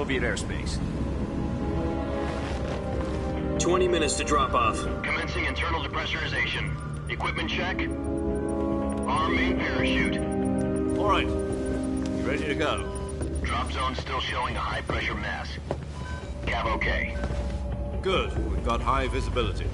Soviet airspace. 20 minutes to drop off. Commencing internal depressurization. Equipment check. Arm main parachute. All right. You ready to go? Drop zone still showing a high pressure mass. Cav okay. Good. We've got high visibility.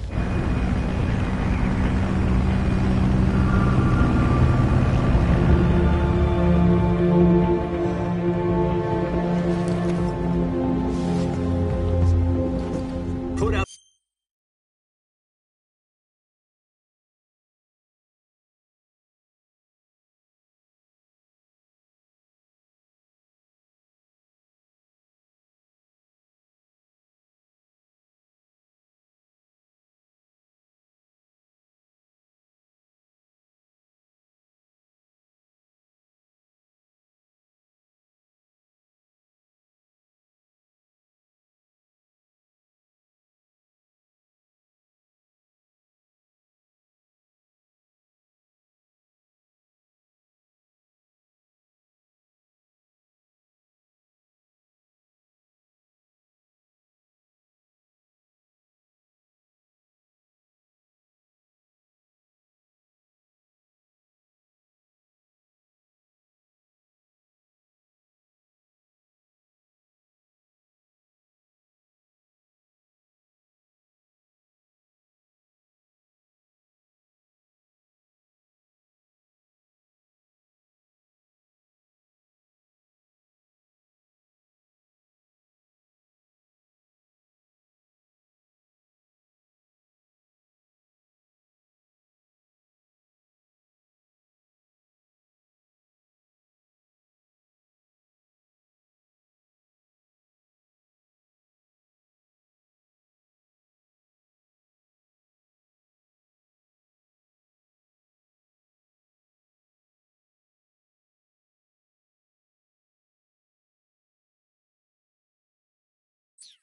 Put out.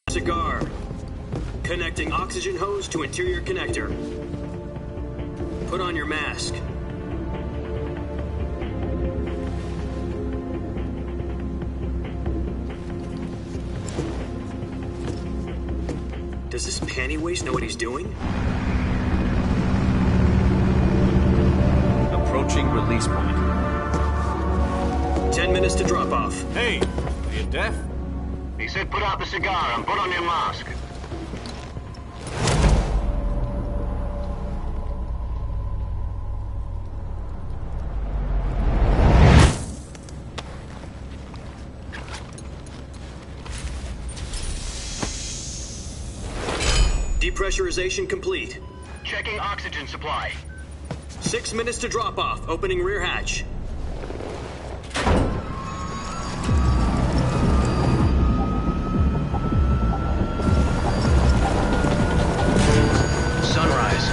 Cigar. Connecting oxygen hose to interior connector. Put on your mask. Does this panty waste know what he's doing? Approaching release point. 10 minutes to drop off. Hey, are you deaf? He said put out the cigar and put on your mask. Depressurization complete. Checking oxygen supply. 6 minutes to drop off. Opening rear hatch. Sunrise.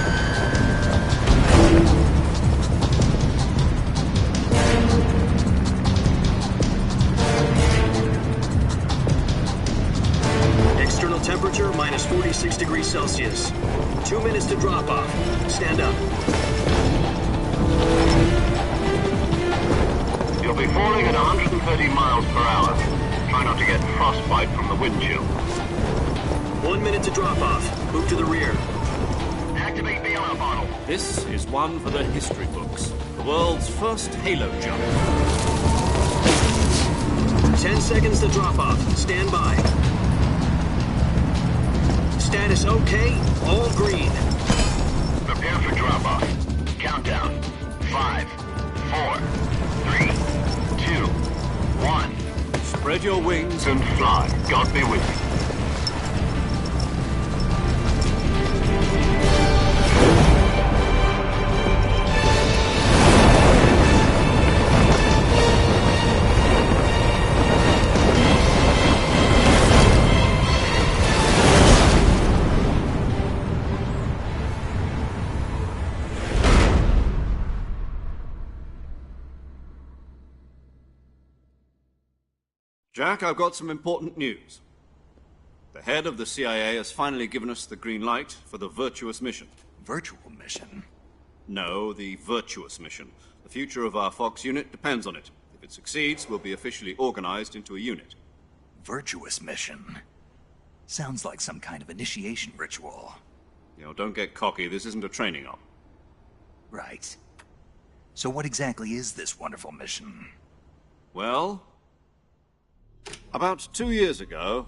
External temperature minus 46 degrees Celsius. 2 minutes to drop off. Stand up. You'll be falling at 130 miles per hour. Try not to get frostbite from the wind chill. 1 minute to drop off. Move to the rear. Activate bailout bottle. This is one for the history books. The world's first halo jump. 10 seconds to drop off. Stand by. Status okay. All green. Prepare for drop-off. Countdown. 5, 4, 3, 2, 1. Spread your wings And fly. God be with you. Jack, I've got some important news. The head of the CIA has finally given us the green light for the virtuous mission. Virtual mission? No, the virtuous mission. The future of our Fox unit depends on it. If it succeeds, we'll be officially organized into a unit. Virtuous mission. Sounds like some kind of initiation ritual. You know, don't get cocky. This isn't a training op. Right. So what exactly is this wonderful mission? Well, about 2 years ago,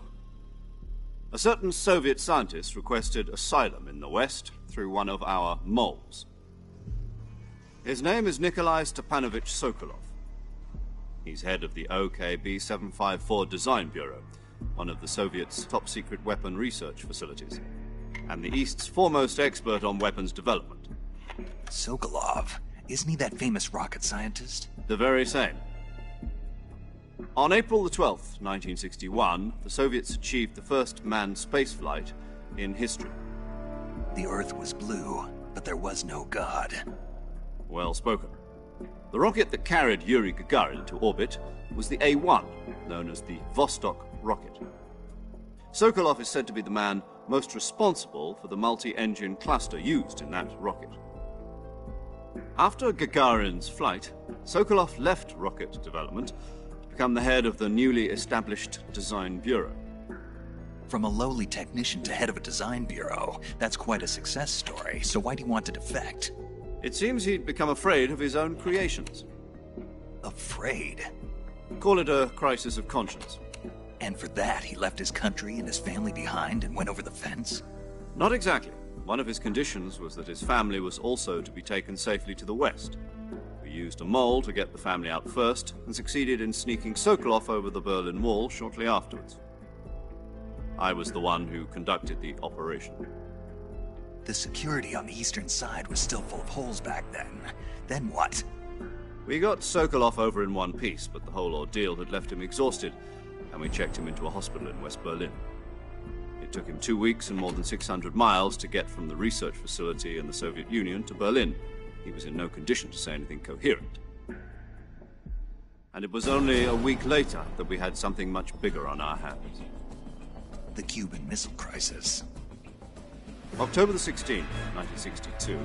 a certain Soviet scientist requested asylum in the West through one of our moles. His name is Nikolai Stepanovich Sokolov. He's head of the OKB 754 Design Bureau, one of the Soviets' top-secret weapon research facilities, and the East's foremost expert on weapons development. Sokolov? Isn't he that famous rocket scientist? The very same. On April the 12th, 1961, the Soviets achieved the first manned spaceflight in history. The Earth was blue, but there was no God. Well spoken. The rocket that carried Yuri Gagarin to orbit was the A-1, known as the Vostok rocket. Sokolov is said to be the man most responsible for the multi-engine cluster used in that rocket. After Gagarin's flight, Sokolov left rocket development to become the head of the newly established Design Bureau. From a lowly technician to head of a design bureau, that's quite a success story, so why do you want to defect? It seems he'd become afraid of his own creations. Afraid? Call it a crisis of conscience. And for that, he left his country and his family behind and went over the fence? Not exactly. One of his conditions was that his family was also to be taken safely to the West. We used a mole to get the family out first, and succeeded in sneaking Sokolov over the Berlin Wall shortly afterwards. I was the one who conducted the operation. The security on the eastern side was still full of holes back then. Then what? We got Sokolov over in one piece, but the whole ordeal had left him exhausted, and we checked him into a hospital in West Berlin. It took him 2 weeks and more than 600 miles to get from the research facility in the Soviet Union to Berlin. He was in no condition to say anything coherent. And it was only a week later that we had something much bigger on our hands. The Cuban Missile Crisis. October the 16th, 1962,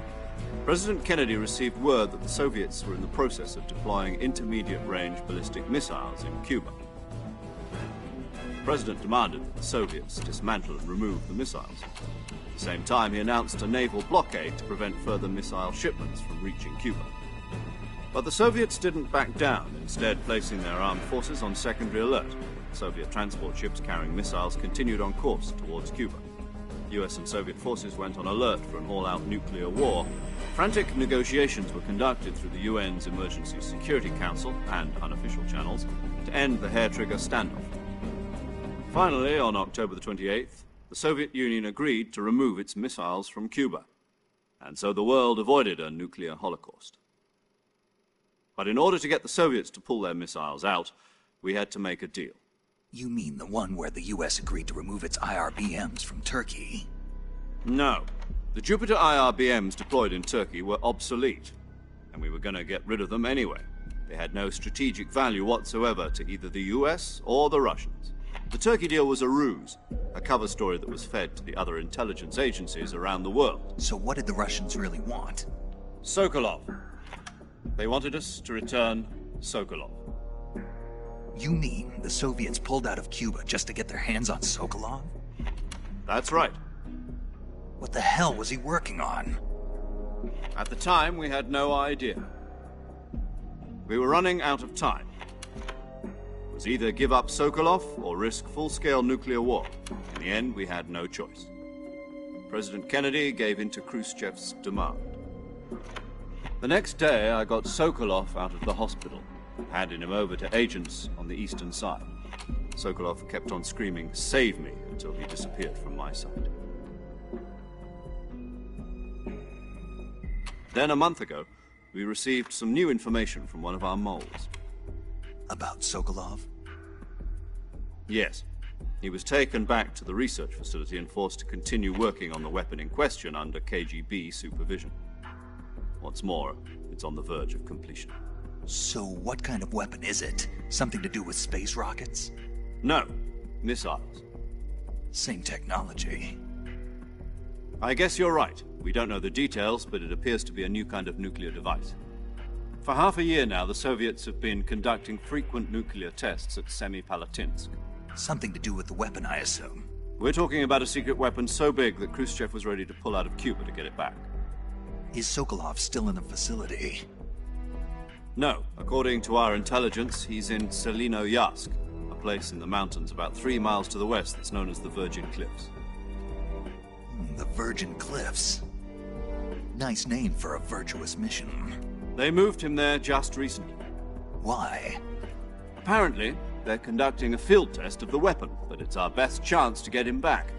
President Kennedy received word that the Soviets were in the process of deploying intermediate-range ballistic missiles in Cuba. The President demanded that the Soviets dismantle and remove the missiles. At the same time, he announced a naval blockade to prevent further missile shipments from reaching Cuba. But the Soviets didn't back down, instead placing their armed forces on secondary alert. Soviet transport ships carrying missiles continued on course towards Cuba. US and Soviet forces went on alert for an all-out nuclear war. Frantic negotiations were conducted through the UN's Emergency Security Council and unofficial channels to end the hair-trigger standoff. Finally, on October the 28th, the Soviet Union agreed to remove its missiles from Cuba, and so the world avoided a nuclear holocaust. But in order to get the Soviets to pull their missiles out, we had to make a deal. You mean the one where the US agreed to remove its IRBMs from Turkey? No. The Jupiter IRBMs deployed in Turkey were obsolete, and we were going to get rid of them anyway. They had no strategic value whatsoever to either the US or the Russians. The Turkey deal was a ruse, a cover story that was fed to the other intelligence agencies around the world. So what did the Russians really want? Sokolov. They wanted us to return Sokolov. You mean the Soviets pulled out of Cuba just to get their hands on Sokolov? That's right. What the hell was he working on? At the time, we had no idea. We were running out of time. It was either give up Sokolov or risk full-scale nuclear war. In the end, we had no choice. President Kennedy gave in to Khrushchev's demand. The next day, I got Sokolov out of the hospital, handing him over to agents on the eastern side. Sokolov kept on screaming, "Save me," until he disappeared from my side. Then, a month ago, we received some new information from one of our moles. About Sokolov? Yes. He was taken back to the research facility and forced to continue working on the weapon in question under KGB supervision. What's more, it's on the verge of completion. So what kind of weapon is it? Something to do with space rockets? No. Missiles. Same technology. I guess you're right. We don't know the details, but it appears to be a new kind of nuclear device. For half a year now, the Soviets have been conducting frequent nuclear tests at Semipalatinsk. Something to do with the weapon, I assume. We're talking about a secret weapon so big that Khrushchev was ready to pull out of Cuba to get it back. Is Sokolov still in the facility? No. According to our intelligence, he's in Selino-Yarsk, a place in the mountains about 3 miles to the west that's known as the Virgin Cliffs. The Virgin Cliffs. Nice name for a virtuous mission. They moved him there just recently. Why? Apparently, they're conducting a field test of the weapon, but it's our best chance to get him back.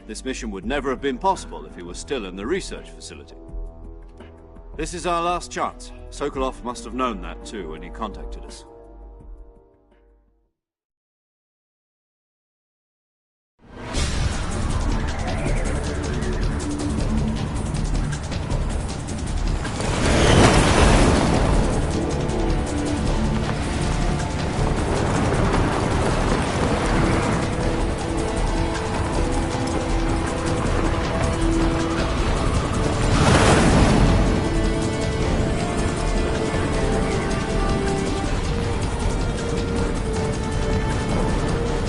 This mission would never have been possible if he was still in the research facility. This is our last chance. Sokolov must have known that too when he contacted us.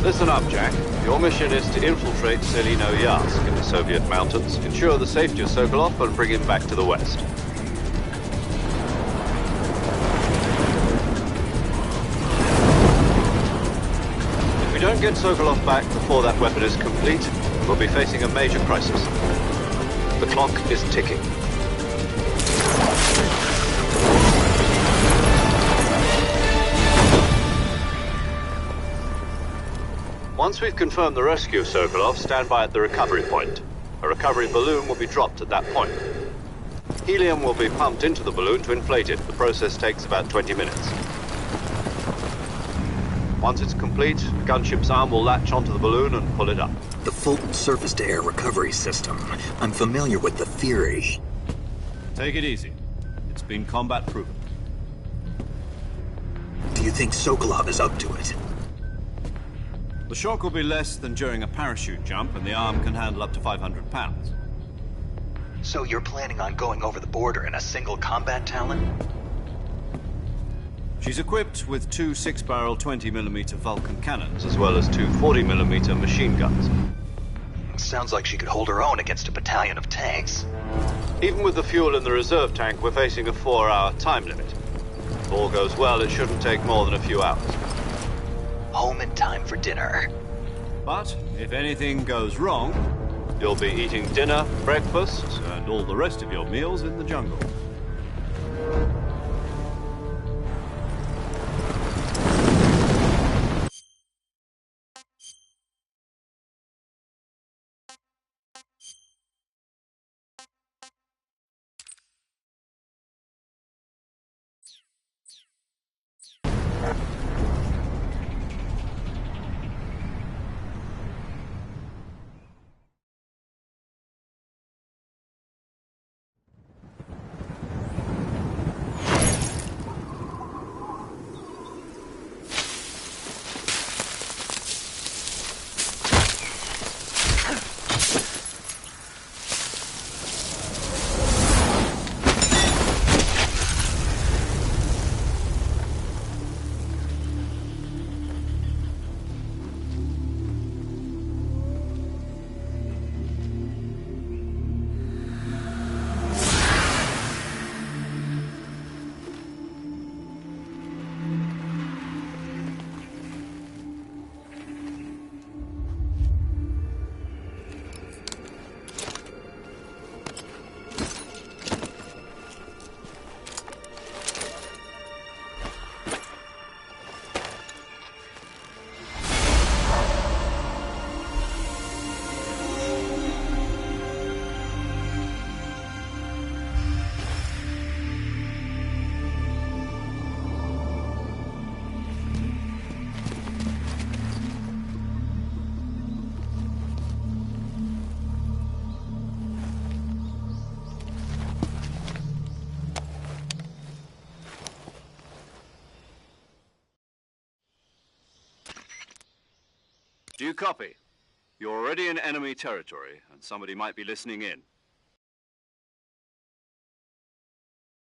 Listen up, Jack. Your mission is to infiltrate Selino-Yarsk in the Soviet mountains, ensure the safety of Sokolov, and bring him back to the west. If we don't get Sokolov back before that weapon is complete, we'll be facing a major crisis. The clock is ticking. Once we've confirmed the rescue of Sokolov, stand by at the recovery point. A recovery balloon will be dropped at that point. Helium will be pumped into the balloon to inflate it. The process takes about 20 minutes. Once it's complete, a gunship's arm will latch onto the balloon and pull it up. The Fulton surface-to-air recovery system. I'm familiar with the theory. Take it easy. It's been combat proven. Do you think Sokolov is up to it? The shock will be less than during a parachute jump, and the arm can handle up to 500 pounds. So you're planning on going over the border in a single combat Talon? She's equipped with 2 6-barrel 20mm Vulcan cannons, as well as 2 40mm machine guns. Sounds like she could hold her own against a battalion of tanks. Even with the fuel in the reserve tank, we're facing a 4-hour time limit. If all goes well, it shouldn't take more than a few hours. Home in time for dinner. But if anything goes wrong, you'll be eating dinner, breakfast, and all the rest of your meals in the jungle. Do you copy? You're already in enemy territory, and somebody might be listening in.